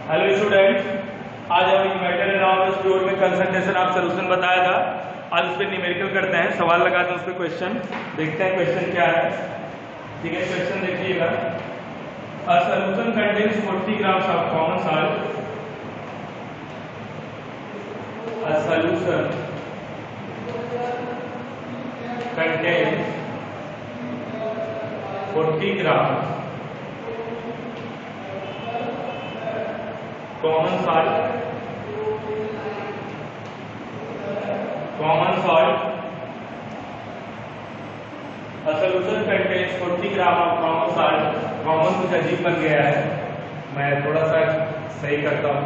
Hello student, आज हम एक मैटर अराउंड फ्लूइड में कंसंट्रेशन ऑफ सॉल्यूशन बताया था। आज उस पर न्यूमेरिकल करते हैं, सवाल लगाते हैं उस पर क्वेश्चन, देखते हैं क्वेश्चन क्या है। ठीक है, क्वेश्चन देखिएगा। A solution contains 40 grams of common salt. A solution contains 40 grams common salt a solution contains 40 gram of common salt। Common कुछ अजीब बन गया है, मैं थोड़ा सा सही करता हूँ।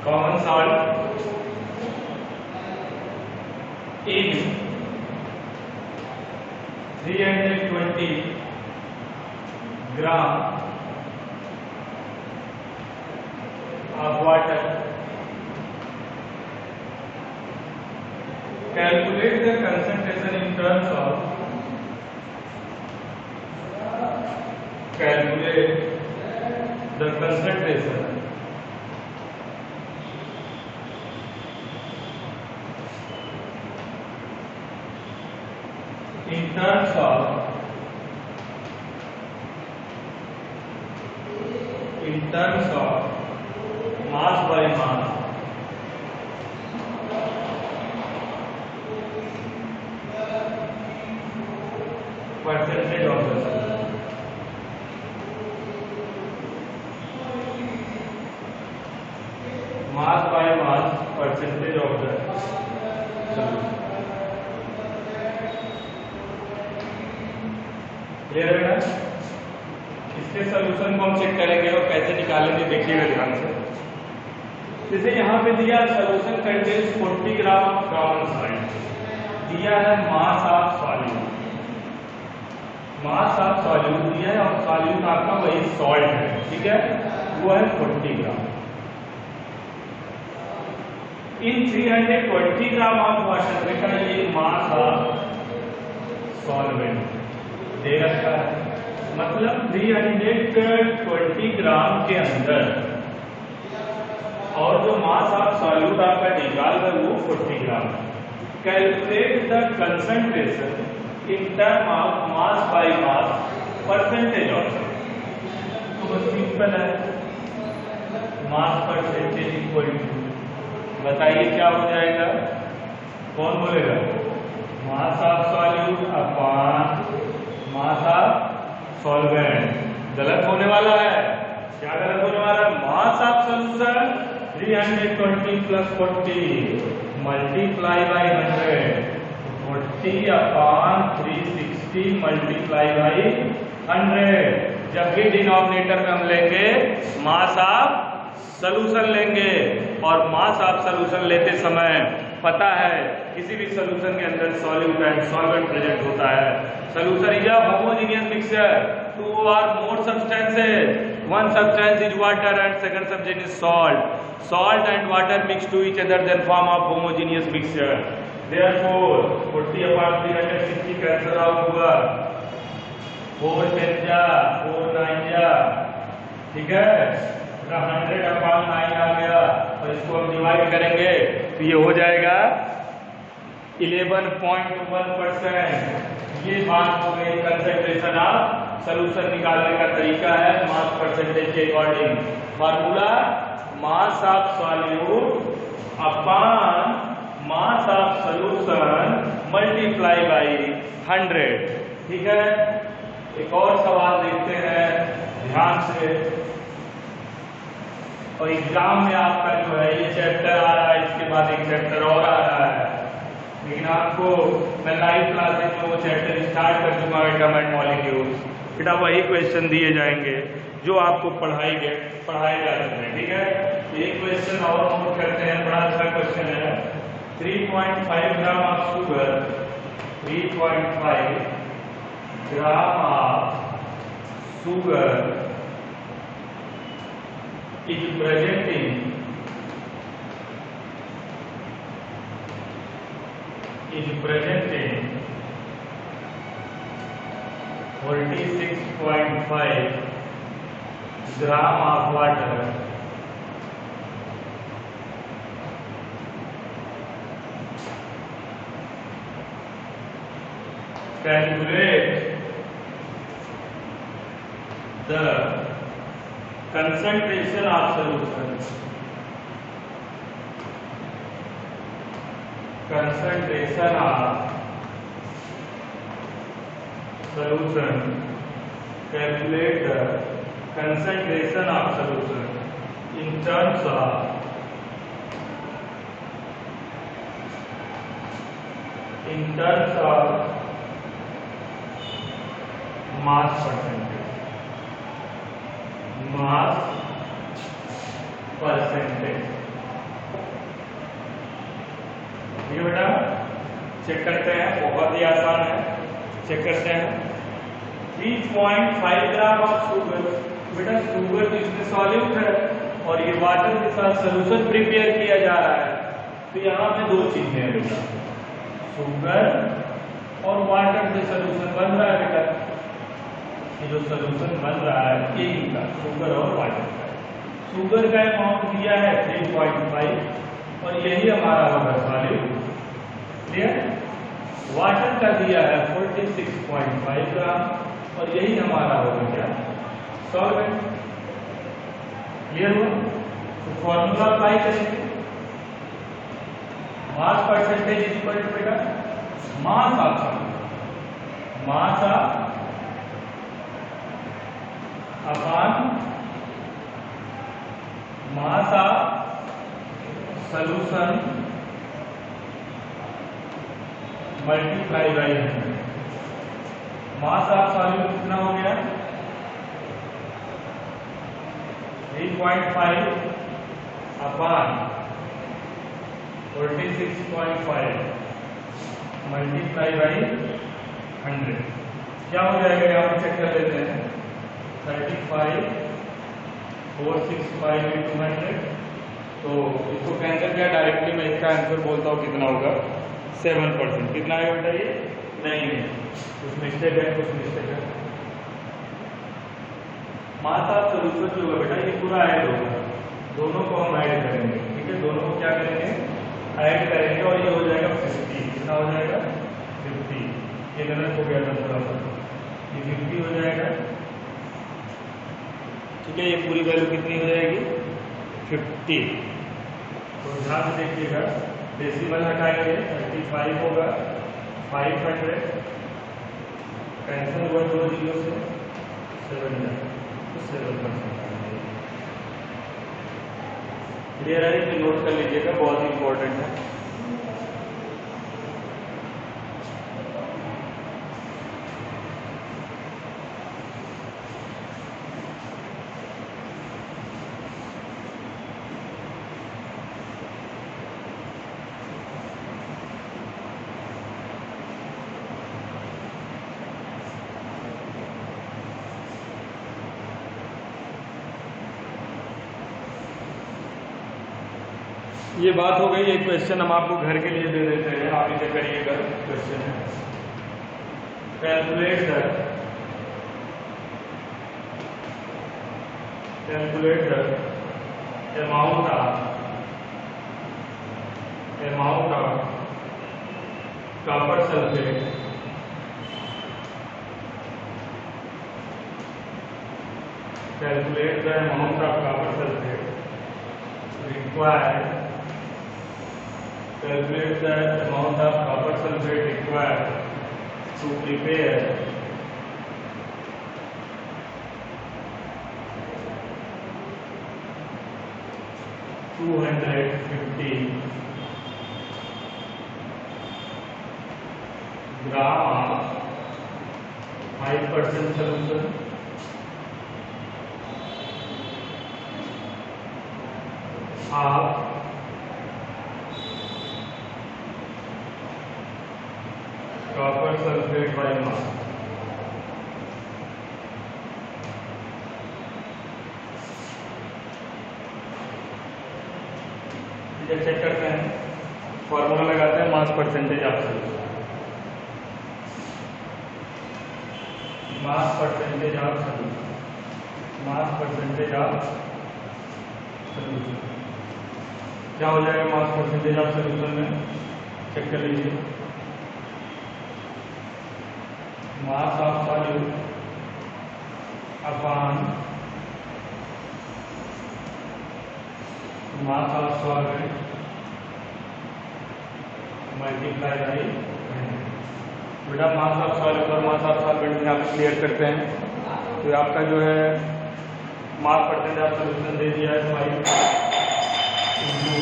Common salt in 320 gram of water। Calculate the concentration in terms of mass by mass percentage of the solution। mass by mass percentage of the solution। Clear है ना? इसके सॉल्यूशन को हम चेक करेंगे और कैसे निकालेंगे, देखिएगा ध्यान से। जैसे यहाँ पे दिया solution contains 40 gram of common salt, दिया है मास of solute. Mass of solute दिया है और सॉल्यूट आपका वही सॉल्ट है, ठीक है, वो है 40 ग्राम। इन 320 ग्राम ऑफ वाटर, बेटा ये मास ऑफ सॉल्वेंट दे रखा है, मतलब 320 ग्राम के अंदर, और जो मास ऑफ सॉल्यूट आपका निकाल है वो 40 gram. Calculate the concentration in term of mass by mass percentage of. तो बस सिंपल है, मास परसेंटेज इक्वल टू, बताइए क्या हो जाएगा, कौन बोलेगा? मास of solute upon mass of solvent. गलत होने वाला है, क्या गलत होने वाला है? Mass of solution 320 plus 40 multiply by 100, 40 upon 360 multiply by 100। जब भी डिनोमिनेटर में हम लेंगे मास ऑफ सॉल्यूशन लेंगे, और मास ऑफ सॉल्यूशन लेते समय पता है किसी भी सॉल्यूशन के अंदर सॉल्यूट एंड सॉल्वेंट प्रेजेंट होता है। Solution is a homogeneous mixture, two or more substances, one substance is water and second substance is salt। Salt and water mix to each other then form a homogeneous mixture। Therefore 40 upon 360 cancel out हुआ, 4 10 जा 4 9 जा, ठीक है, 100 upon 9 आ गया, और इसको हम divide करेंगे तो ये हो जाएगा 11.1%। ये बात हो गई कंसंट्रेशन ऑफ सॉल्यूशन निकालने का तरीका है मास परसेंटेज के according. Formula mass of solute upon mass of solution multiply by 100, ठीक है। एक और सवाल देखते हैं ध्यान से, और एग्जाम में आपका जो है ये चैप्टर आ रहा है, इसके बाद एक चैप्टर और आ रहा है, लेकिन आपको मैं लाइव क्लासेस में वो चैप्टर स्टार्ट कर दूंगा, एटम एंड मॉलिक्यूल्स। बेटा वही क्वेश्चन दिए जाएंगे जो आपको पढ़ाए जाते हैं, ठीक है। एक क्वेश्चन और नोट करते हैं, बड़ा अच्छा क्वेश्चन है। 3.5 gram of sugar, 3.5 gram of sugar is presenting 46.5 gram of water calculate the concentration of solution. Concentration of solution. Calculate the concentration of solution in terms of mass percentage. Mass percentage. ठीक है बेटा, check करते हैं, बहुत ही आसान है, check करते हैं। 3.5 ग्राम ऑफ शुगर, बेटा शुगर तो इसमें सॉल्यूट है और ये वाटर के साथ सोल्यूशन प्रिपेयर किया जा रहा है, तो यहाँ पे दो चीजें हैं बेटा, शुगर और वाटर से सोल्यूशन बन रहा है बेटा। ये जो सोल्यूशन बन रहा है यही का शुगर और वाटर का। शुगर का अमाउंट दिया है 3.5 और यही हमारा होगा सॉल्यूट, क्लियर। वाटर का दिया है 46.5 ग्राम और यही हमारा होगा क्या, सॉल्वेंट, क्लियर हुआ। तो फॉर्मूला अप्लाई करेंगे, मास परसेंटेज इक्वल टू बेटा mass of solution multiply by 100। Mass of solution कितना हो गया, 3.5 अपॉन 46.5 मल्टीप्लाई बाई 100 क्या हो जाएगा, यहाँ पर चेक कर लेते हैं। 35,465 into 100, तो इसको कैंसिल किया डायरेक्टली, मैं इसका आंसर बोलता हूँ कितना होगा, 7%। कितना है बेटा, ये नहीं है, कुछ मिस्टेक है, कुछ मिस्टेक है। मास ऑफ सॉल्यूशन जो होगा बेटा ये पूरा ऐड होगा, दोनों को हम ऐड करेंगे, ठीक है, दोनों को क्या करेंगे, ऐड करेंगे और ये हो जाएगा 50। कितना हो जाएगा, 50। ये गलत हो गया था थोड़ा सा, ये 50 हो जाएगा, ठीक है। ये पूरी वैल्यू कितनी हो जाएगी, 50। तो ध्यान से देखिएगा, डेसिमल हटाएंगे, 35 होगा, 500 कैंसिल हुआ 2 जीरो से, 7 जाएगा, तो 7%। क्लियर है, कि नोट कर लीजिएगा, बहुत इंपॉर्टेंट है। ये बात हो गई, एक क्वेश्चन हम आपको घर के लिए दे देते हैं, आप इसे करिएगा। क्वेश्चन है, calculate the amount of copper sulphate calculate the amount of copper sulfate required. Calculate the amount of copper sulfate required to prepare 250 gram of 5% solution of copper sulfate by mass. Check करते हैं, formula लगाते हैं, mass percentage of solution, mass percentage of solution, mass percentage of solution क्या हो जाएगा, mass percentage of solution में check कर लीजिए। Mass of solute upon mass of solvent multiply by. बेटा मास ऑफ सॉल्यूट और मास ऑफ सॉल्वेंट में आप क्लियर करते हैं तो आपका जो है मास परसेंटेज ऑफ सोल्यूशन दे दिया है 5 इंटू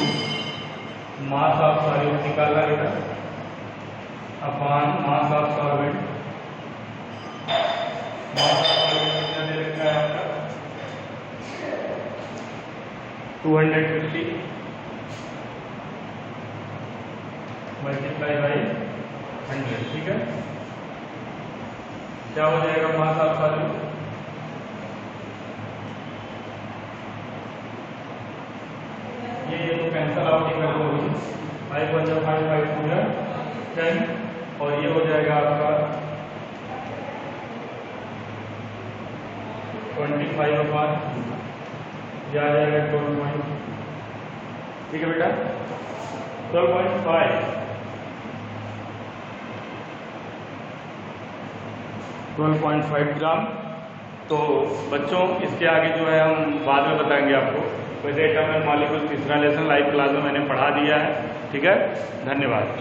मास ऑफ सॉल्यूट निकाला बेटा upon mass of solvent. Mass of solvent कितना दे रखा है आपका 250 मल्टीप्लाई बाई 100। ठीक है, क्या हो जाएगा मास ऑफ सॉल्यूट ये तो कैंसल आउट ही कर दो 5 1 5 5 2 10 और ये हो जाएगा आपका 25 अपॉन ये आ जाएगा 12 ठीक है बेटा 12.5 ग्राम। तो बच्चों इसके आगे जो है हम बाद में बताएंगे आपको। वैसे एटॉमिक मॉलिक्यूल तीसरा लेसन लाइव क्लास में मैंने पढ़ा दिया है। ठीक है, धन्यवाद।